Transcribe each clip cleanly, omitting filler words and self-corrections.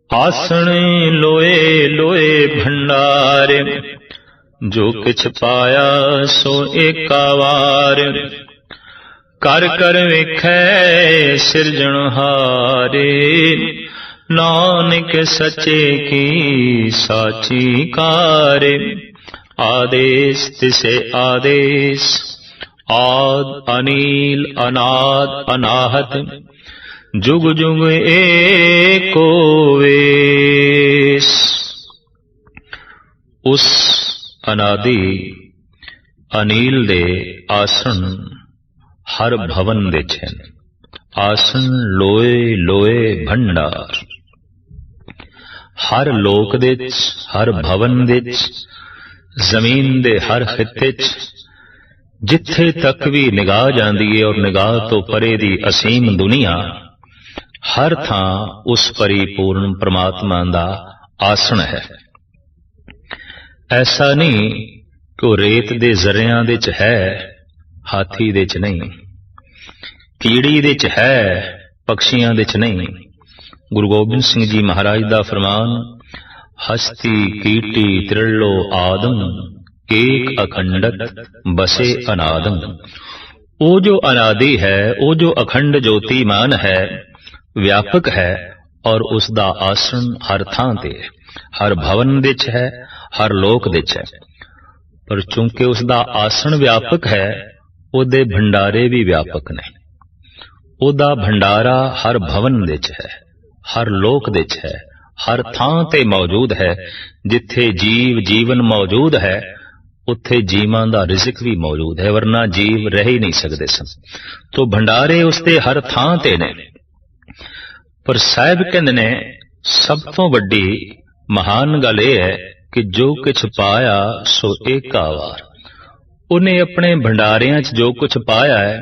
आसण लोए लोए भंडार, जो किछ पाया सो एका वार। कर कर वेखै सिरजनहारे, नानक सचे की साची कार। आदेश तिसे आदेश, आद अनील अनाद अनाहत, जुग जुग एको वेस। उस अनादि अनील दे आसन हर भवन विच हैं। आसन लोए लोए भंडार, हर लोक दे हर भवन दे जमीन दे हर खिते जिथे तक भी निगाह जांदी है और निगाह तो परे दी असीम दुनिया, हर थां उस परिपूर्ण परमात्मा दा आसन है। ऐसा नहीं कि वो रेत दे जरियां दे च है, हाथी दे च नहीं, कीड़ी दे च है, पक्षियां दे च नहीं। गुरु गोबिंद सिंह जी महाराज दा फरमान, हस्ती कीटी त्रिलो आदम, एक अखंडत बसे अनादम। वो जो अनादि है, वो जो अखंड ज्योतिमान है, व्यापक है, और उसका आसन हर थां ते, हर भवन विच है, हर लोक विच है। पर चूंकि उसका आसन व्यापक है, उहदे भंडारे भी व्यापक ने। उहदा भंडारा हर भवन विच है, हर लोक विच है, हर थां ते मौजूद है। जिथे जीव जीवन मौजूद है, उत्थे जीवां दा रिज़िक भी मौजूद है, वरना जीव रह ही नहीं सकते सन। तो भंडारे उसते हर थां ते ने। पर साहिब कहंदे ने सब तो वड्डी महान गल यह है कि जो कुछ पाया सो एका वार। उन्हें अपने भंडारियां च जो कुछ पाया है,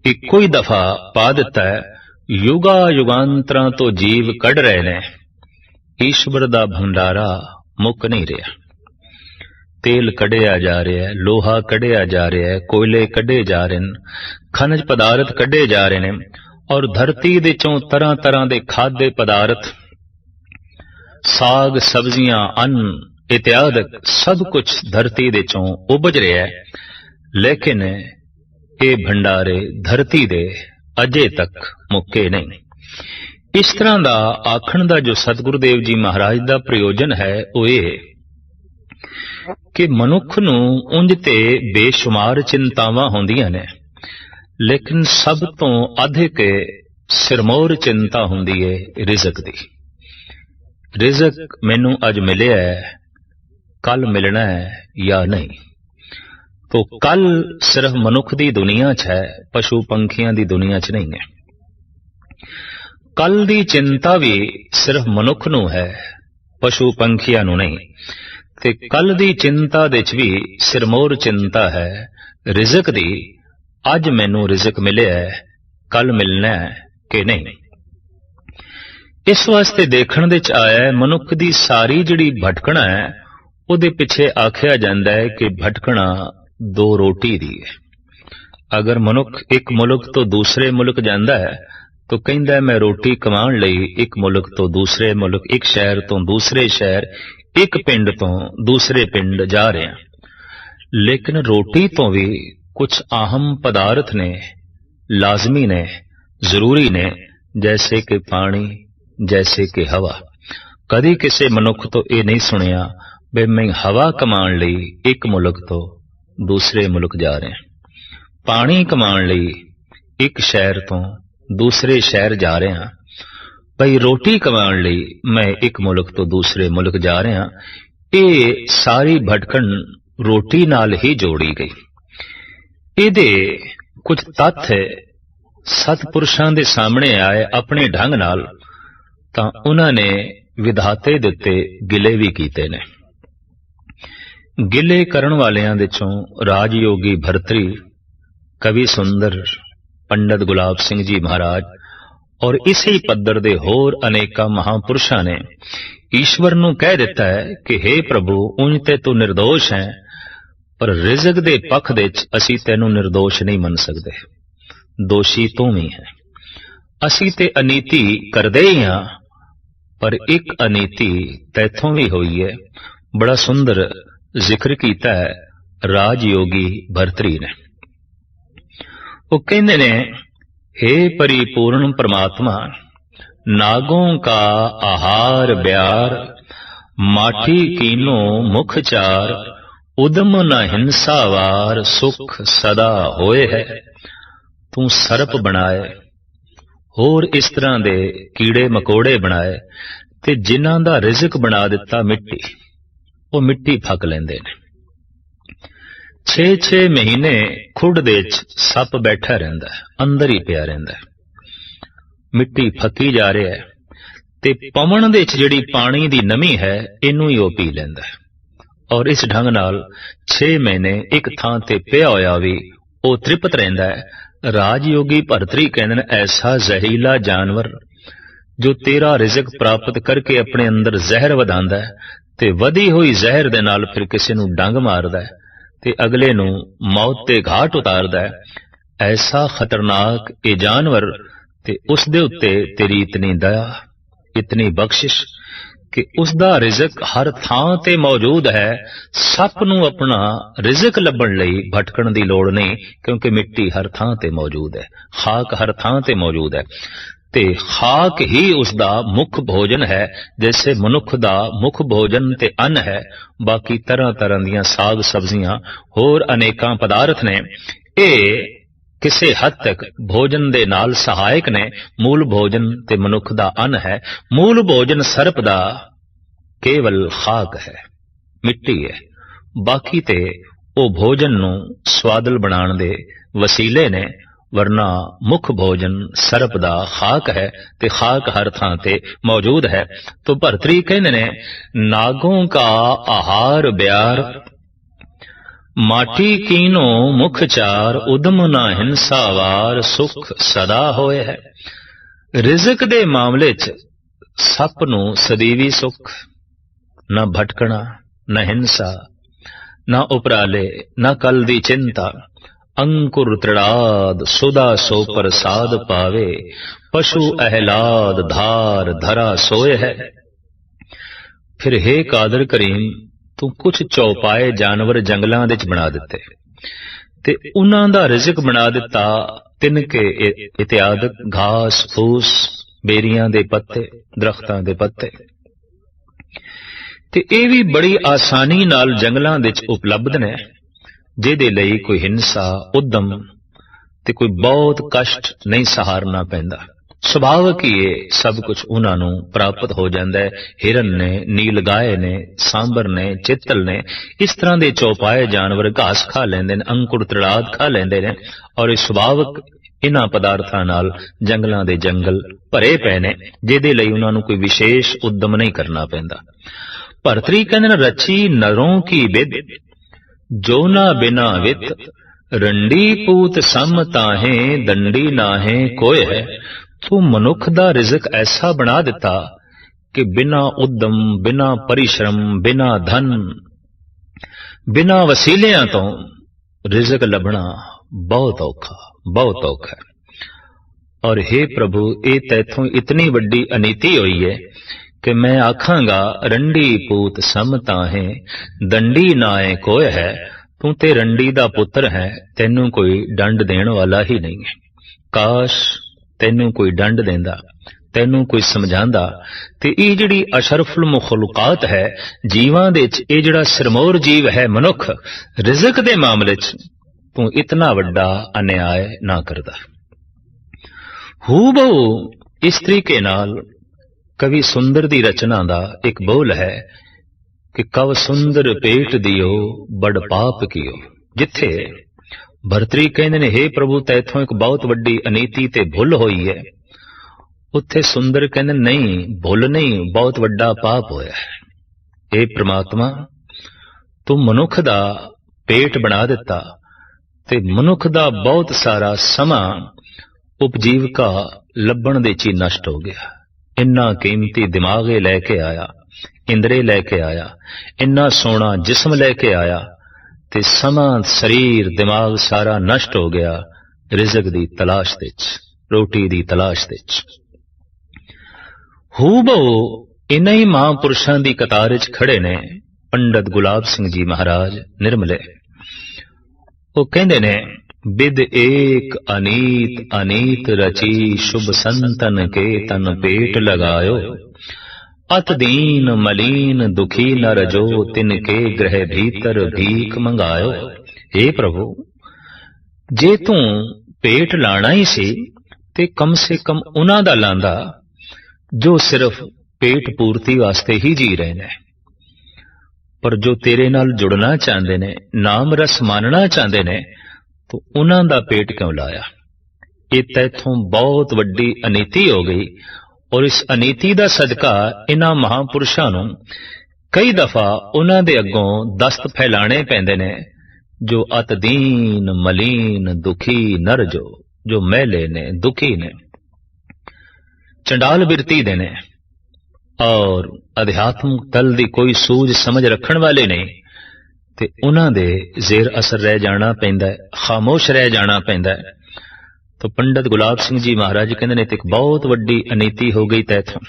इक्को ही दफा पा दिता है। युगा युगांतरां तो जीव कढ़ रहे ने, ईश्वर दा भंडारा मुक नहीं रहा। तेल कढ़िया जा रहा है, लोहा कढ़िया जा रहा है, कोयले कढ़े जा रहे हैं, खनिज पदार्थ कढ़े जा रहे हैं, और धरती दे चों तरह तरह के खाद्य पदार्थ, साग सब्जियां अन्न इत्यादि सब कुछ धरती दे चों उपज रहा है। लेकिन ये भंडारे धरती दे अजे तक मुक्के नहीं। इस तरह का आखण का जो सतगुरुदेव जी महाराज का प्रयोजन है, वो ये कि मनुख नूं उंज ते बेशुमार चिंतावां होंदियां ने, लेकिन सब तो अधिक सिरमौर चिंता हुंदी है रिज़क दी। रिज़क मैनू अज मिलिया है, कल मिलना है या नहीं। तो कल सिर्फ मनुख दी दुनिया च है, पशु पंखियां दी दुनिया च नहीं है। कल दी चिंता भी सिर्फ मनुख नू है, पशु पंखियां नू नहीं। ते कल दी चिंता दे च भी सिरमौर चिंता है रिज़क दी। अज मैनू रिज़क मिले है, कल मिलना है कि नहीं। इस वास्ते देखण दे च आया है, मनुख दी सारी जिहड़ी भटकना है, उहदे पिछे आखिया जांदा है कि भटकना दो रोटी दी है। अगर मनुख एक मुल्क तो दूसरे मुल्क जांदा है, तो कहंदा है मैं रोटी कमाण लई एक मुल्क तो दूसरे मुल्क, एक शहर तो दूसरे शहर, एक पिंड तो दूसरे पिंड जा रहे हैं। लेकिन रोटी तो भी कुछ अहम पदार्थ ने, लाजमी ने, जरूरी ने, जैसे कि पानी, जैसे कि हवा। कदी किसी मनुख तो यह नहीं सुनिया भी मैं हवा कमाण लई एक मुल्क तो दूसरे मुल्क जा रहे हैं, पानी कमाण लई एक शहर तो दूसरे शहर जा रहे हैं, भाई रोटी कमाण लई मैं एक मुल्क तो दूसरे मुल्क जा रहे हैं। ये सारी भटकन रोटी नाल ही जोड़ी गई। इहदे कुछ तथ्य सतपुरुषां दे सामने आए अपने ढंग नाल, तां उन्हां ने विधाते दिते गिले भी कीते ने। गिले करन वालियां दे चों राजयोगी भरतरी, कवि सुंदर, पंडित गुलाब सिंह जी महाराज और इसी पद्धर दे होर अनेका महापुरुषां ने ईश्वर नूं कह दिता है कि हे प्रभु, उंज ते तू निर्दोष है, पर रिज़क दे पख दे च असीं तैनूं निर्दोष नहीं मन सकदे, दोषी तू ही है। असीं ते अनीति करदे ही हां, पर एक अनीति तैथों भी हुई है। बड़ा सुंदर जिक्र कीता है राजयोगी भरतरी ने। वो कहते ने, हे परिपूर्ण परमात्मा, नागों का आहार ब्यार, माटी कीनो मुख चार, उदम न हिंसा वार, सुख सदा होए है। तू सरप बनाए, होर इस तरह दे कीड़े मकोड़े बनाए, ते जिन्हां दा रिजक बना दिता मिट्टी, वो मिट्टी फक लेंदे ने। 6-6 महीने खुड दे च सप बैठा रहिंदा है, अंदर ही पिया रहिंदा है। मिट्टी फकी जा रहा है ते पवन दे च जिहड़ी पानी दी नमी है इनू ही वो पी लैंदा है। और इस ढंग नाल 6 महीने एक थां ते पिया होया भी वो तृप्त रहिंदा है। राजयोगी भरतरी कहंदे ने, ऐसा जहरीला जानवर जो तेरा रिजक प्राप्त करके अपने अंदर जहर वधांदा है ते वधी हुई जहर दे नाल फिर किसी नूं डंग मारदा है ते अगले नूं मौत ते घाट उतारदा है, ऐसा खतरनाक ये जानवर, ते उस दे उत्ते तेरी इतनी दया, इतनी बख्शिश कि उसदा रिजक हर थां ते मौजूद है। सप नूं अपना रिजक लभण लई भटकण दी लोड़ नहीं, क्योंकि मिट्टी हर थां ते मौजूद है, खाक हर थां ते मौजूद है, ते खाक ही उसदा मुख भोजन है। जैसे मनुख दा मुख भोजन ते अन्न है, बाकी तरह तरह दियां साग सब्जियां होर अनेकां पदार्थ ने, ये किसे हद तक भोजन दे नाल सहायक ने। मूल भोजन ते मनुख दा अन्न है। मूल भोजन सरप दा केवल खाक है, मिट्टी है, बाकी ते ओ भोजन नूं स्वादल बनाण दे वसीले ने, वरना मुख भोजन सरप दा खाक है ते खाक हर थां ते मौजूद है। तो भरतरी कहंदे ने, नागों का आहार ब्यार, माटी कीनो मुख चार, उदम ना हिंसा वार, सुख सदा होए है। रिजक दे मामले च सप नूं सदीवी सुख, न भटकना, न हिंसा, न उपराले, न कल दी चिंता, अंकुर त्रिड़ाद सुदा सो प्रसाद पावे, पशु अहलाद धार धरा सोए है। फिर हे कादर करीम, तू कुछ चौपाए जानवर जंगलां दे च बना दिते ते उन्हां दा रिजक बना दिता, तिनके इत्यादक घास फूस, बेरियां दे पत्ते, दरख्तां दे पत्ते, ते ये भी बड़ी आसानी नाल जंगलां दे च उपलब्ध ने, जिहदे लई कोई हिंसा उद्यम ते कोई बहुत कष्ट नहीं सहारना पैंदा। सुभावक ही ये सब कुछ उन्हां नूं प्राप्त हो जांदा है। हिरन ने, नीलगाय ने, सांबर ने, चित्तल ने, इस तरह दे चौपाए जानवर घास खा लेंदे ने, अंकुर त्रिड़ाद खा लेंदे ने, और इस सुभावक इन्हां पदार्थां नाल जंगलां दे जंगल भरे पए ने, जिहदे लई उन्हां नूं कोई विशेष उद्यम नहीं करना पैंदा। भरतरी कहंदे ने, रची नरों की बिद, जो ना बिना वित, रंडी पूत सम ताहे, दंडी नाहे कोय है। तू मनुख दा रिजक ऐसा बना दिता कि बिना उद्यम, बिना परिश्रम, बिना धन, बिना वसीलियां तो रिजक लभना बहुत औखा, बहुत औखा है। और हे प्रभु, ये तैथों इतनी वड्डी अनीति हुई है कि मैं आखांगा, रंडी पूत सम ताहे, दंडी नाए कोय है। तू ते रंडी दा पुत्र है, तेनू कोई दंड देण वाला ही नहीं है। काश तैनू कोई दंड देंदा, तैनू कोई समझांदा, ते ये जिहड़ी अशरफुल मुखलुकात है जीवां दे च, ये जिहड़ा सिरमौर जीव है मनुख, रिजक दे मामले च तू इतना वड्डा अन्याय ना करदा। हूबहू इस तरीके नाल कवि सुंदर दी रचना दा एक बोल है कि कव सुंदर पेट दियो बड़ पाप कियो। जिथे भरतरी कहंदे ने, हे प्रभु, तैथों एक बहुत वड्डी अनीति ते भुल होई है, उत्थे सुंदर कहंदे नहीं, भुल नहीं, बहुत वड्डा पाप होया है। हे परमात्मा, तू मनुख दा पेट बना दिता ते मनुख दा बहुत सारा समा उपजीविका लभण दे ची नष्ट हो गया। इन्ना कीमती दिमागे लैके आया, इंद्रे लैके आया, इन्ना सोना जिस्म लैके आया, ते समा शरीर दिमाग सारा नष्ट हो गया रिजक दी तलाश दे च, रोटी दी तलाश दे च। हूबहू इन्हां ही महापुरुषां दी कतार विच खड़े ने पंडित गुलाब सिंह जी महाराज निर्मले। वो कहंदे ने, बिद एक अनीत अनीत रची शुभ संतन के तन पेट लगायो, अत दीन मलीन दुखी नर जो तिनके ग्रह भीतर भीख मंगायो। हे प्रभु, जे तू पेट लाना ही सी ते कम से कम उन्हां दा लांदा जो सिर्फ पेट पूर्ति वास्ते ही जी रहे ने, पर जो तेरे नाल जुड़ना चाहते ने, नाम रस मानना चाहते ने, तो उन्हां दा पेट क्यों लाया? ये तैथों बहुत वड्डी अनीति हो गई। और इस अनीति दा सदका इन्हां महापुरुषां नूं कई दफा उन्हां दे अगों दस्त फैलाने पैंदे ने, जो अत दीन मलीन दुखी नर जो मैले ने, दुखी ने, चंडाल बिरती दे ने और अध्यात्मक दल दी कोई सूझ समझ रखण वाले नहीं, ते उन्हां दे जेर असर रह जाना पैंदा है, खामोश रह जाना पैंदा है। तो पंडित गुलाब सिंह जी महाराज कहंदे ने, एक बहुत वड्डी अनीति हो गई तैथों।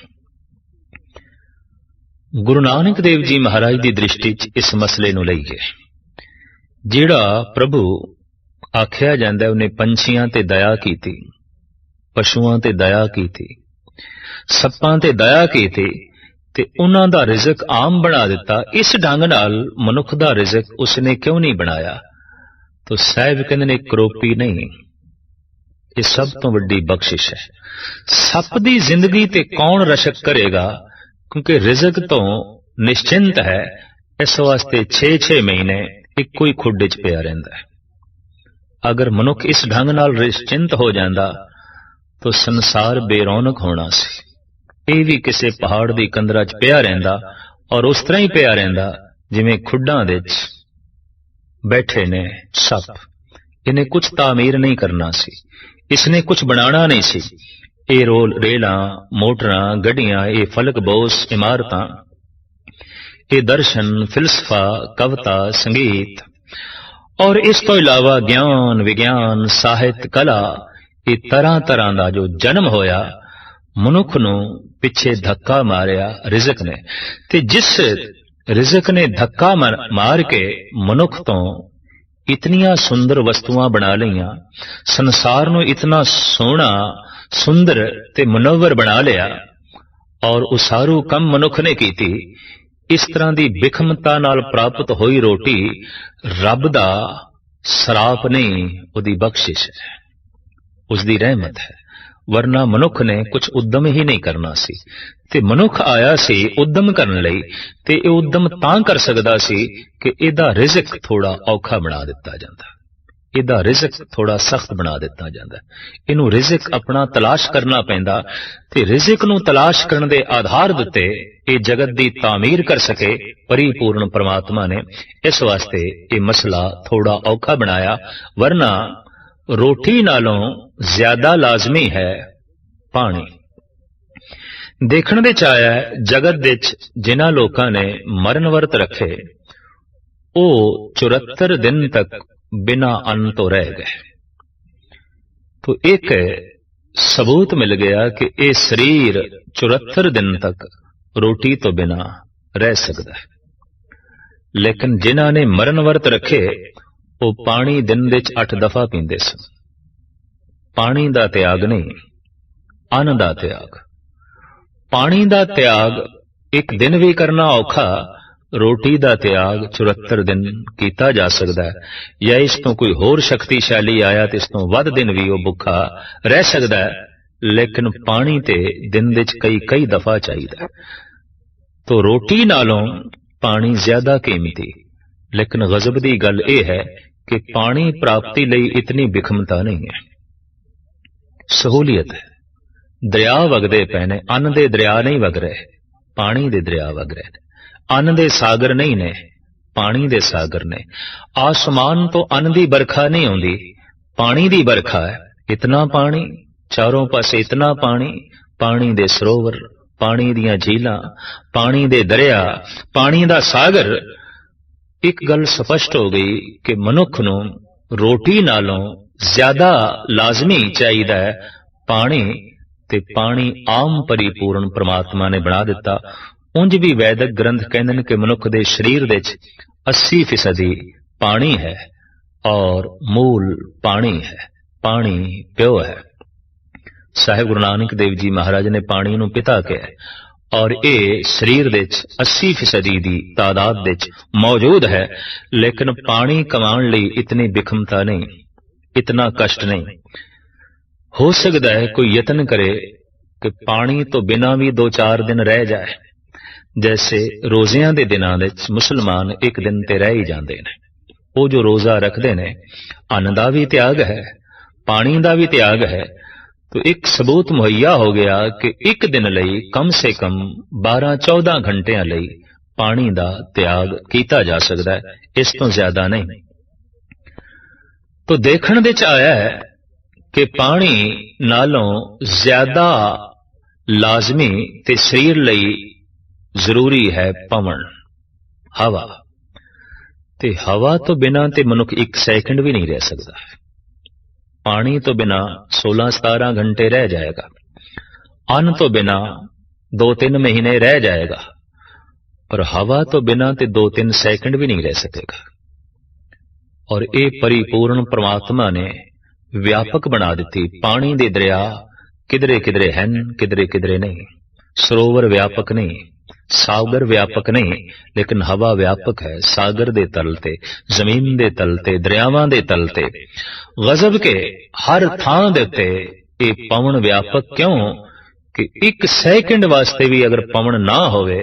गुरु नानक देव जी महाराज की दृष्टि च इस मसले नूं लईए, जिहड़ा प्रभु आख्या जांदा उन्हें पंछियां ते दया कीती, पशुआं ते दया कीती, सप्पां ते दया कीती, ते उन्हां दा रिज़क आम बना दिता। इस ढंग नाल मनुख दा रिज़क उसने क्यों नहीं बनाया? तो साहिब कहंदे ने, करोपी नहीं, ये सब तो वड्डी बख्शिश है। सप दी जिंदगी ते कौन रशक करेगा, क्योंकि रिज़क तो निश्चिंत है। इस वास्ते 6-6 महीने इक्को ही खुड च पिया रहिंदा है। अगर मनुख इस ढंग नाल निश्चिंत हो जांदा तो संसार बेरौनक होना सी। ये भी किसी पहाड़ की कंदरा च पिया रहिंदा और उस तरह ही पिया रहिंदा जिवें खुड्डां दे च बैठे ने सप। इन्हें कुछ तामीर नहीं करना सी, इसने कुछ बनाना नहीं सी। ये रेलां, मोटरां, गड्डियां, ये फलक बोस इमारतां, ये दर्शन, फिलसफा, कविता, संगीत और इस तो इलावा ज्ञान, विज्ञान, साहित्य, कला, ये तरह तरह का जो जन्म होया, मनुख नूं पिछे धक्का मारिया रिज़क ने। ते जिस रिज़क ने धक्का मार के मनुख तो इतनियां सुंदर वस्तुआं बना लईयां, संसार नूं इतना सोहना, सुंदर ते मुनव्वर बना लिया, और उसारू कम मनुख ने कीती। इस तरह की बिखमता नाल प्राप्त हुई रोटी रब दा सराप नहीं, उहदी बख्शिश है, उसदी रहमत है। वरना मनुख ने कुछ उद्यम ही नहीं करना सी। ते मनुख आया सी उद्यम करने लई, ते ये उद्यम तां कर सकदा सी कि इहदा रिज़क थोड़ा औखा बना दिता जांदा, इहदा रिज़क थोड़ा सख्त बना दिता जांदा। इनू रिज़क अपना तलाश करना पैंदा, ते रिज़क नू तलाश करने दे आधार दिते ये जगत दी तामीर कर सके परिपूर्ण परमात्मा ने। इस वास्ते ये मसला थोड़ा औखा बनाया। वरना रोटी नालों ज्यादा लाजमी है पानी। देखण विच आया जगत विच जिन्हां लोकां ने मरण वर्त रखे, वो 74 दिन तक बिना अन्न तो रह गए। तो एक सबूत मिल गया कि ये शरीर 74 दिन तक रोटी तो बिना रह सकता है। लेकिन जिन्हां ने मरण वर्त रखे, वो पानी दिन विच 8 दफा पींदे सन। पानी दा त्याग नहीं, अन्न दा त्याग। पानी दा त्याग एक दिन भी करना औखा, रोटी दा त्याग 74 दिन कीता जा सकता है। या इस तो कोई होर शक्तिशाली आया तो इस तो वध दिन भी वो भुखा रह सकता है, लेकिन पानी ते दिन विच कई दफा चाहिए। तो रोटी नालों पानी ज्यादा कीमती। लेकिन गजब की गल यह है कि पानी प्राप्ति लई इतनी बिखमता नहीं है, सहूलियत है। दरिया वगदे पे ने, अन्न दे दरिया नहीं वग रहे, पानी दे दरिया वग रहे। अन्न दे सागर नहीं ने, पानी दे सागर ने। आसमान तो अन्न दी बरखा नहीं आउंदी, पानी दी बरखा है। इतना पानी, चारों पासे इतना पानी, पानी दे सरोवर, पानी दियां झीलां, पानी दे दरिया, पानी दा सागर। एक गल स्पष्ट हो गई कि मनुख नूं रोटी नालों ज्यादा लाजमी चाहिए पानी, ਤੇ ਪਾਣੀ ਆਮ ਪਰਿਪੂਰਨ ਪ੍ਰਮਾਤਮਾ ਨੇ ਬਣਾ ਦਿੱਤਾ। ਉਂਝ ਵੀ ਵੈਦਿਕ ਗ੍ਰੰਥ ਕਹਿੰਦੇ ਨੇ ਕਿ ਮਨੁੱਖ ਦੇ ਸਰੀਰ ਵਿੱਚ 80% ਪਾਣੀ ਹੈ ਔਰ ਮੂਲ ਪਾਣੀ ਹੈ, ਪਾਣੀ ਪਿਓ ਹੈ। ਸਾਹਿਬ ਗੁਰੂ ਨਾਨਕ ਦੇਵ ਜੀ ਮਹਾਰਾਜ ਨੇ ਪਾਣੀ ਨੂੰ ਪਿਤਾ ਕਿਹਾ ਔਰ ਇਹ ਸਰੀਰ ਵਿੱਚ 80% ਦੀ ਤਾਦਾਦ ਵਿੱਚ ਮੌਜੂਦ ਹੈ। ਲੇਕਿਨ ਪਾਣੀ ਕਮਾਉਣ ਲਈ ਇਤਨੀ ਵਿਖਮਤਾ ਨਹੀਂ, ਇਤਨਾ ਕਸ਼ਟ ਨਹੀਂ। ਹੋ ਸਕਦਾ ਹੈ ਕੋਈ ਯਤਨ ਕਰੇ ਕਿ ਪਾਣੀ ਤੋਂ ਬਿਨਾਂ ਵੀ 2-4 ਦਿਨ ਰਹਿ ਜਾਏ। ਜੈਸੇ ਰੋਜ਼ਿਆਂ ਦੇ ਦਿਨਾਂ ਵਿੱਚ ਮੁਸਲਮਾਨ ਇੱਕ ਦਿਨ ਤੇ ਰਹਿ ਹੀ ਜਾਂਦੇ ਨੇ। ਉਹ ਜੋ ਰੋਜ਼ਾ ਰੱਖਦੇ ਨੇ, ਅੰਨ ਦਾ ਵੀ ਤਿਆਗ ਹੈ, ਪਾਣੀ ਦਾ ਵੀ ਤਿਆਗ ਹੈ। तो एक सबूत मुहैया हो गया कि एक दिन लई कम से कम 12-14 घंटिਆਂ ਲਈ ਪਾਣੀ ਦਾ ਤਿਆਗ ਕੀਤਾ ਜਾ ਸਕਦਾ ਹੈ, ਇਸ ਤੋਂ ਜ਼ਿਆਦਾ ਨਹੀਂ। तो ਦੇਖਣ ਵਿੱਚ ਆਇਆ ਹੈ ਕਿ ਪਾਣੀ ਨਾਲੋਂ ਜ਼ਿਆਦਾ ਲਾਜ਼ਮੀ ਤੇ ਸਰੀਰ ਲਈ ਜ਼ਰੂਰੀ ਹੈ ਪਵਨ, ਹਵਾ। ਤੇ ਹਵਾ ਤੋਂ ਬਿਨਾਂ ਤੇ ਮਨੁੱਖ ਇੱਕ ਸੈਕਿੰਡ ਵੀ ਨਹੀਂ ਰਹਿ ਸਕਦਾ। पानी तो बिना 16-17 घंटे रह जाएगा, अन्न तो बिना 2-3 महीने रह जाएगा, पर हवा तो बिना ते 2-3 सेकंड भी नहीं रह सकेगा। और ये परिपूर्ण परमात्मा ने व्यापक बना दी। पानी दे दरिया किधरे किधरे हैं, किधरे किधरे नहीं। सरोवर व्यापक नहीं, सागर व्यापक नहीं, लेकिन हवा व्यापक है। सागर दे तल ते, जमीन दे तल ते, दरियावां दे तल ते, गजब के हर थां दे उत्ते ये पवन व्यापक क्यों कि एक सैकंड वास्ते भी अगर पवन ना होवे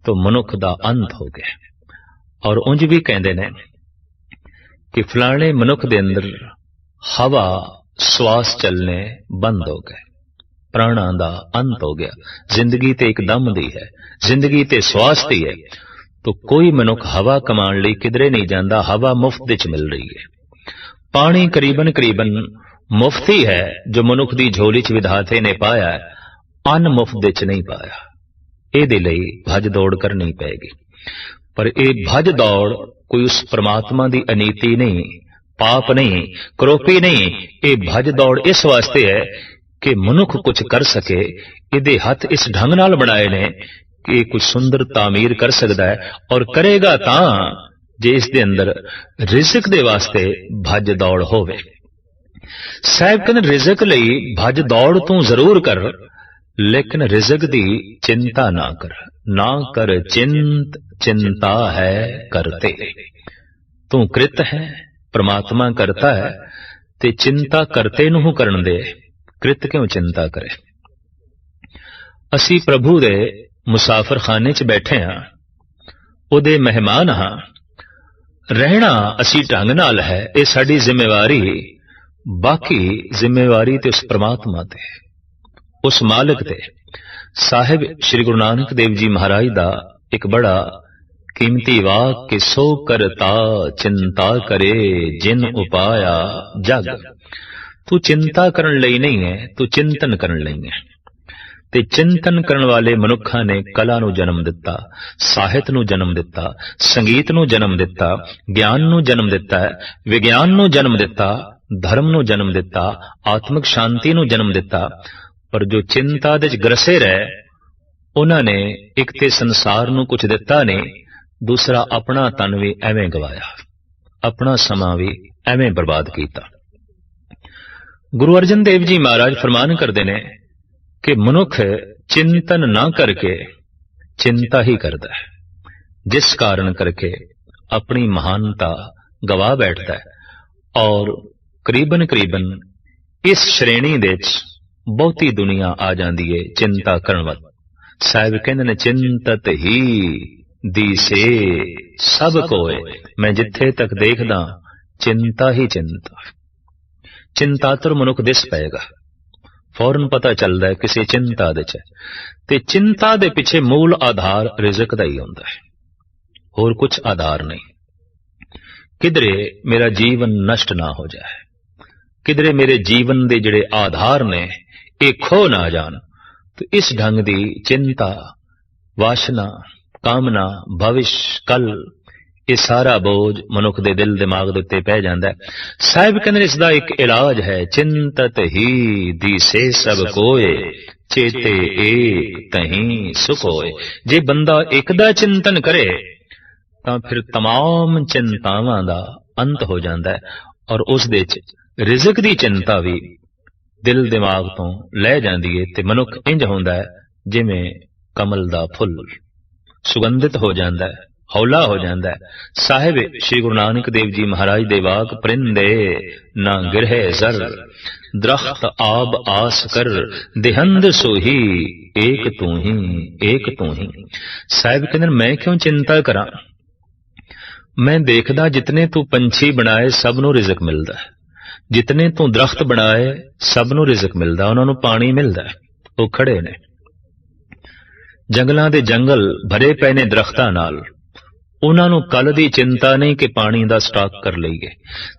तो मनुख दा अंत हो गया। और उंज भी कहंदे ने कि फलाने मनुख दे अंदर हवा श्वास चलने बंद हो गए, प्राणा दा अंत हो गया। जिंदगी ते एक दम दी है, जिंदगी ते श्वास दी है। तो कोई मनुख हवा कमाण लई किधरे नहीं जांदा, हवा मुफ्त विच मिल रही है। पानी करीबन करीबन मुफ्त ही है जो मनुख दी झोली च विधाते ने पाया, अन्न मुफ्त विच नहीं पाया। इहदे लई भज दौड़ करनी पैगी। पर यह भज दौड़ कोई उस परमात्मा दी अनीति नहीं, पाप नहीं, करोपी नहीं। ये भज दौड़ इस वास्ते है कि मनुख कुछ कर सके। इहदे हथ इस ढंग नाल बनाए ने कि कुछ सुंदर तामीर कर सकता है, और करेगा तां जे इस दे अंदर रिज़क दे वास्ते भज दौड़ होवे। साहिब कहंदे रिज़क लई भज दौड़ तू जरूर कर, लेकिन रिज़क दी चिंता ना कर। ना कर चिंत, चिंता है करते। तू कृत है, परमात्मा करता है, ते चिंता करते नूं करन दे। कृत क्यों चिंता करे। असी प्रभु दे मुसाफिर खाने च बैठे हाँ, उहदे मेहमान हाँ। रहना असी ढंग नाल है, ये साडी जिम्मेवारी। बाकी जिम्मेवारी ते उस परमात्मा ते, उस मालिक ते। साहिब श्री गुरु नानक देव जी महाराज दा एक बड़ा कीमती वाक कि सो करता चिंता करे जिन उपाया जग। तू चिंता करन लई नहीं है, तू चिंतन करन लई है। ते चिंतन करन वाले मनुखा ने कला नू जन्म दिता, साहित्य नू जन्म दिता, संगीत नू जन्म दिता, ज्ञान नू जन्म दिता है, विज्ञान नू जन्म दिता, धर्म नू जन्म दिता, आत्मिक शांति नू जन्म दिता। पर जो चिंता दे ग्रसे रहे, उन्होंने एक ते संसार नू कुछ दिता नहीं, दूसरा अपना तन भी एवें गवाया, अपना समा भी एवें बर्बाद किया। गुरु अर्जन देव जी महाराज फरमान करते ने कि मनुख चिंतन ना करके चिंता ही करता है, जिस कारण करके अपनी महानता गवा बैठता है। और करीबन करीबन इस श्रेणी दे बहुती दुनिया आ जाती है चिंता करन वाली। साहिब कहंदे ने चिंतत ही दिसे सब कोय। मैं जिथे तक देखदा चिंता ही चिंता। चिंतातुर मनुख दिस पेगा, फौरन पता चलता है किसी चिंता दे च। ते चिंता दे पिछे मूल आधार रिज़क दा ही हुंदा है, होर कुछ आधार नहीं। किधरे मेरा जीवन नष्ट ना हो जाए, किधरे मेरे जीवन दे जिहड़े आधार ने ये खो ना जान। तो इस ढंग दी चिंता, वासना, कामना, भविष्य, कल, ਇਹ ਸਾਰਾ ਬੋਝ ਮਨੁੱਖ ਦੇ ਦਿਲ ਦਿਮਾਗ ਦੇ ਉੱਤੇ ਪੈ ਜਾਂਦਾ ਹੈ। ਸਾਹਿਬ ਕਹਿੰਦੇ ਇਸ ਦਾ ਇੱਕ ਇਲਾਜ ਹੈ, ਚਿੰਤਤ ਹੀ ਦੀਸੇ ਸਭ ਕੋਏ, ਚੇਤੇ ਏਕ ਤਹੀਂ ਸੁਖ ਹੋਏ। ਜੇ ਬੰਦਾ ਇੱਕ ਦਾ ਚਿੰਤਨ ਕਰੇ ਤਾਂ ਫਿਰ तमाम ਚਿੰਤਾਵਾਂ ਦਾ ਅੰਤ ਹੋ ਜਾਂਦਾ ਹੈ, ਔਰ ਉਸ ਦੇ ਚ ਰਿਜ਼ਕ ਦੀ ਚਿੰਤਾ ਵੀ ਦਿਲ ਦਿਮਾਗ ਤੋਂ ਲੈ ਜਾਂਦੀ ਹੈ, ਤੇ ਮਨੁੱਖ ਇੰਜ ਹੁੰਦਾ ਹੈ ਜਿਵੇਂ ਕਮਲ ਦਾ ਫੁੱਲ ਸੁਗੰਧਿਤ ਹੋ ਜਾਂਦਾ ਹੈ, ਹੌਲਾ ਹੋ ਜਾਂਦਾ ਹੈ। ਸਾਹਿਬ ਸ਼੍ਰੀ ਗੁਰੂ ਨਾਨਕ ਦੇਵ ਜੀ ਮਹਾਰਾਜ ਦੇ ਵਾਕ, ਪ੍ਰਿੰਦੇ ਨਾ ਗਿਰਹਿ ਜ਼ਰ, ਦਰਖਤ ਆਬ ਆਸ ਕਰ, ਦਿਹੰਦ ਸੋਹੀ ਏਕ ਤੂੰ ਹੀ, ਏਕ ਤੂੰ ਹੀ। ਸਾਹਿਬ ਕਹਿੰਦੇ ਮੈਂ ਕਿਉਂ ਚਿੰਤਾ ਕਰਾਂ, ਮੈਂ ਦੇਖਦਾ ਜਿਤਨੇ ਤੂੰ ਪੰਛੀ ਬਣਾਏ ਸਭ ਨੂੰ ਰਿਜ਼ਕ ਮਿਲਦਾ ਹੈ, ਜਿਤਨੇ ਤੂੰ ਦਰਖਤ ਬਣਾਏ ਸਭ ਨੂੰ ਰਿਜ਼ਕ ਮਿਲਦਾ, ਉਹਨਾਂ ਨੂੰ ਪਾਣੀ ਮਿਲਦਾ, ਉਹ ਖੜੇ ਨੇ। ਜੰਗਲਾਂ ਦੇ ਜੰਗਲ ਭਰੇ ਪਏ ਨੇ ਦਰਖਤਾਂ ਨਾਲ, ਉਹਨਾਂ ਨੂੰ ਕੱਲ ਦੀ ਚਿੰਤਾ ਨਹੀਂ ਕਿ ਪਾਣੀ ਦਾ ਸਟਾਕ ਕਰ ਲਈਏ,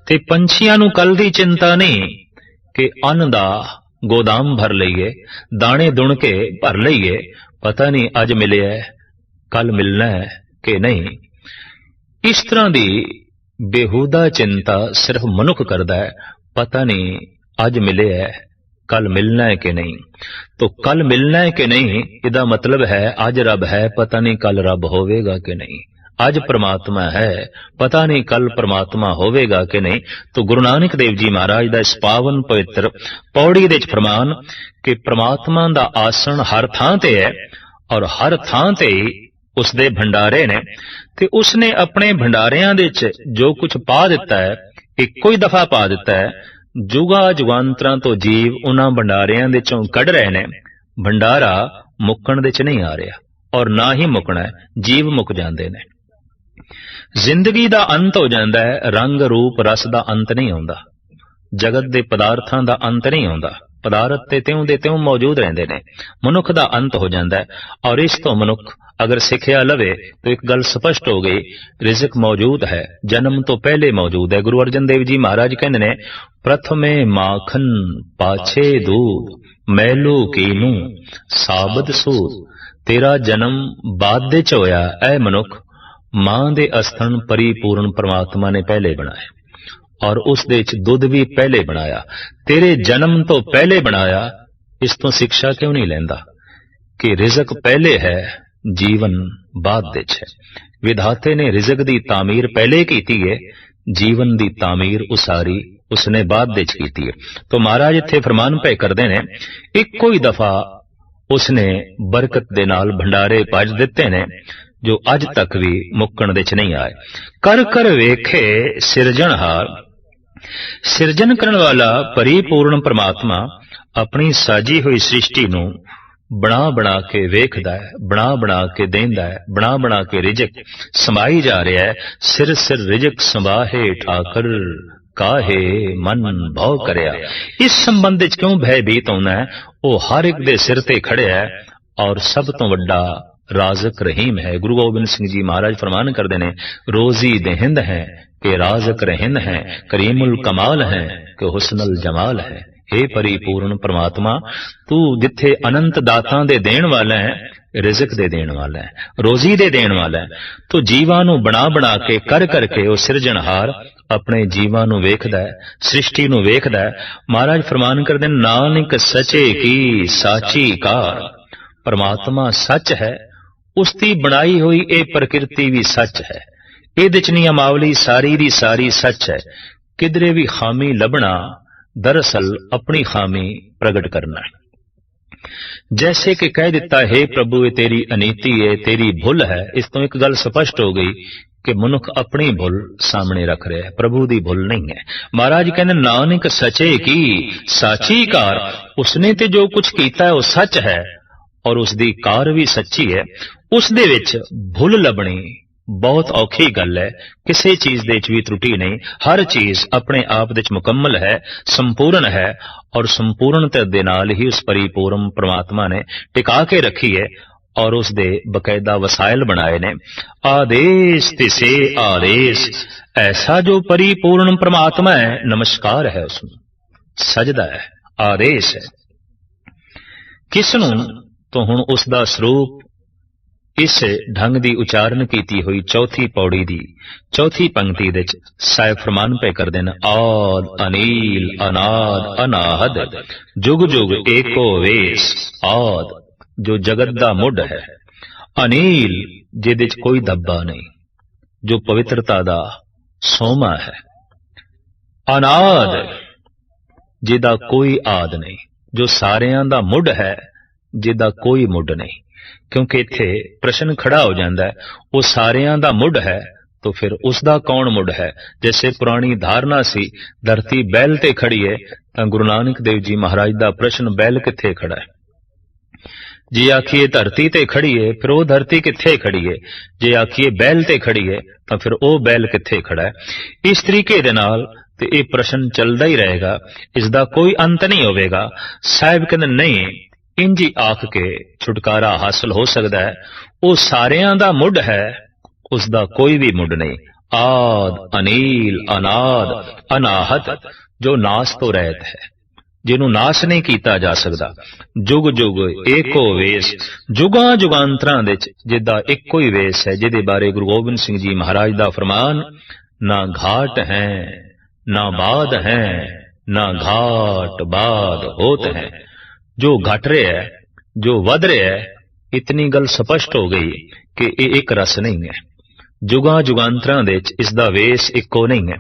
ਤੇ ਪੰਛੀਆਂ ਨੂੰ ਕੱਲ ਦੀ ਚਿੰਤਾ ਨਹੀਂ ਕਿ ਅੰਨ ਦਾ ਗੋਦਾਮ ਭਰ ਲਈਏ, ਦਾਣੇ ਦੁਣ ਕੇ ਭਰ ਲਈਏ, ਪਤਾ ਨਹੀਂ ਅੱਜ ਮਿਲਿਆ ਕੱਲ ਮਿਲਣਾ ਹੈ ਕਿ ਨਹੀਂ। ਇਸ ਤਰ੍ਹਾਂ ਦੀ ਬੇਹੂਦਾ ਚਿੰਤਾ ਸਿਰਫ ਮਨੁੱਖ ਕਰਦਾ ਹੈ, ਪਤਾ ਨਹੀਂ ਅੱਜ ਮਿਲਿਆ ਕੱਲ ਮਿਲਣਾ ਹੈ ਕਿ ਨਹੀਂ। तो कल मिलना है कि नहीं, इदा मतलब है आज रब है, पता नहीं कल रब होवेगा कि नहीं। आज परमात्मा है, पता नहीं कल परमात्मा होवेगा कि नहीं। तो गुरु नानक देव जी महाराज दा इस पावन पवित्र पौड़ी दे फरमान कि परमात्मा दा आसन हर थां ते है, और हर थां ते उसदे भंडारे ने, ते उसने अपने भंडारियां दे च जो कुछ पा दिता है इक्को ही दफा पा दिता है। जुगा जुगांतरां तो जीव उन्हां भंडारियां दे चों कढ़ रहे ने, भंडारा मुक्कण दे च नहीं आ रहा, और ना ही मुकना है, जीव मुक जांदे ने। जिंदगी दा अंत हो जांदा है, रंग रूप रस दा अंत नहीं आउंदा, जगत दे पदार्थां दा अंत नहीं आउंदा, पदार्थ ते त्यों दे त्यों मौजूद रहिंदे ने। मनुख दा अंत हो जांदा है, और इस तो मनुख अगर सिखिया लवे तो एक गल स्पष्ट हो गई, रिज़्क मौजूद है, जन्म तो पहले मौजूद है। गुरु अर्जन देव जी महाराज कहते ने, प्रथमे माखन पाछे दूध, मैलू कीनू साबद सूद। तेरा जन्म बाद दे च होया ऐ मनुख, मां दे अस्थन परिपूर्ण परमात्मा ने पहले बनाया, और उस दे च दुध भी पहले बनाया। तेरे जन्म तो पहले बनाया, इस तो शिक्षा क्यों नहीं लैंदा कि रिज़्क पहले है, जीवन बाद दे है। विधाते ने रिज़्क दी तामीर पहले कीती है, जीवन दी तामीर उसारी उसने बाद दे कीती है। तो महाराज इत्थे फरमान पे करदे ने, इक्को ही दफा उसने बरकत दे नाल भंडारे भज दिते ने जो अज तक भी मुक्कण दे च नहीं आए। कर कर वेखे सिरजनहार, सिरजन करन वाला परिपूर्ण परमात्मा अपनी साजी हुई सृष्टि नूं बना बना के वेखदा है, बना बना के देंदा है, बना बना के रिज़्क समाई जा रहा है। सिर सिर रिज़्क संभाहे ठाकर, काहे मन भौ करया। इस संबंध च क्यों भयभीत होना है, वो हर एक दे सिर ते खड़े है, और सब तो वड्डा राज़क रहीम है। गुरु गोबिंद सिंह जी महाराज फरमान करते ने, रोजी देहिंद है कि राज़क रहिंद है, करीमुल कमाल है कि हुस्नुल जमाल है। हे परिपूर्ण परमात्मा, तू जिथे अनंत दातां दे देण वाला है, रिज़्क दे देण वाला है, रोजी दे देण वाला है। तो जीवां नूं बना बना के कर करके वो सिरजनहार अपने जीवां नूं वेखदा है, सृष्टि नूं वेखदा है। महाराज फरमान करदे, नानक सचे की साची कार। परमात्मा सच है, उसकी बनाई हुई ये प्रकृति भी सच है, इहदे च नियमावली सारी दी सारी सच है। किधरे भी खामी लभना दरअसल अपनी खामी प्रगट करना है। जैसे कि कह दिता है प्रभु ये तेरी अनीति है, तेरी भुल है। इस तो एक गल स्पष्ट हो गई कि मनुख अपनी भुल सामने रख रहे हैं, प्रभु दी भुल नहीं है। महाराज कहते नानक सचे की साची कार, उसने ते जो कुछ कीता है वो सच है, और उसकी कार भी सच्ची है। उस दे विच भुल लभनी बहुत औखी गल है, किसी चीज दे च भी त्रुटि नहीं, हर चीज अपने आप दे च मुकम्मल है, संपूर्ण है, और संपूर्णता दे नाल ही उस परिपूर्ण परमात्मा ने टिका के रखी है, और उस दे बकायदा वसाइल बनाए ने। आदेश तिसे आदेश, ऐसा जो परिपूर्ण परमात्मा है, नमस्कार है उसमें, सजदा है, आदेश है। किसनूं तो हुण उसदा स्वरूप इस ढंग की उचारण की हुई चौथी पौड़ी की चौथी पंक्ति विच साहिब फरमान पे करते हैं, आद अनील अनाद अनाहद जुग जुग एको वेस। आद जो जगत दा मुढ़ है, अनील जिहदे च कोई दब्बा नहीं, जो पवित्रता दा सोमा है, अनाद जिहदा कोई आद नहीं, जो सारियां दा मुढ़ है, जिहदा कोई मुढ़ नहीं। क्योंकि इत्थे प्रश्न खड़ा हो जाता है, वो सारियां दा मुढ़ है तो फिर उसका कौन मुढ़ है। जैसे पुरानी धारणा सी धरती बैल ते खड़ी है, तो गुरु नानक देव जी महाराज दा प्रश्न बैल किथे खड़ा है। जे आखिए धरती ते खड़ी है, फिर वो धरती किथे खड़ी है। जे आखिए बैल ते खड़ी है, तो फिर वो बैल किथे खड़ा है। इस तरीके दे नाल ते ये प्रश्न चलता ही रहेगा, इसका कोई अंत नहीं होवेगा। साहिब कहते नहीं, इंज ही आख के छुटकारा हासिल हो सकता है। वो सारियां दा मुढ़ है, उसका कोई भी मुढ़ नहीं। आद अनील अनाद अनाहत, जो नाश तो रहत है, जिन्हों नाश नहीं किया जा सकता। जुग जुग एको वेस, जुगां जुगांतरां दे जिदा एको ही वेस है, जिदे बारे गुरु गोबिंद सिंह जी महाराज दा फरमान, ना घाट है ना बाद है, ना घाट बाद होत है। जो घट रहा है, जो वध रहा है, इतनी गल स्पष्ट हो गई कि ये एक रस नहीं है। जुगां जुगांतरां दे इसदा वेस इको नहीं है।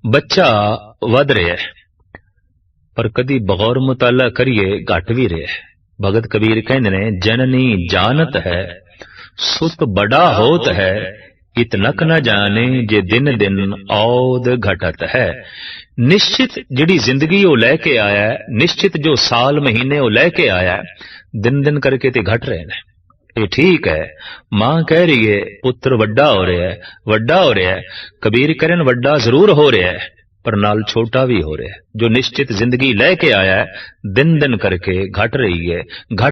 बच्चा वध रहा है, पर कदी बगौर मुताला करिए घट भी रहा है। भगत कबीर कहते ने, जननी जानत है सुत बड़ा होत है, इतनक न जाने जे दिन दिन औद घटत है। निश्चित जिहड़ी जिंदगी वो लैके आया है, निश्चित जो साल महीने वो लैके आया है, दिन दिन करके ते घट रहे हैं। ये ठीक है, मां कह रही है पुत्र वड्डा हो रहा है, वड्डा हो रहा है। कबीर करन वड्डा जरूर हो रहा है, पर नाल छोटा भी हो रहा है। जो निश्चित जिंदगी लैके आया है, दिन दिन करके घट रही है। घट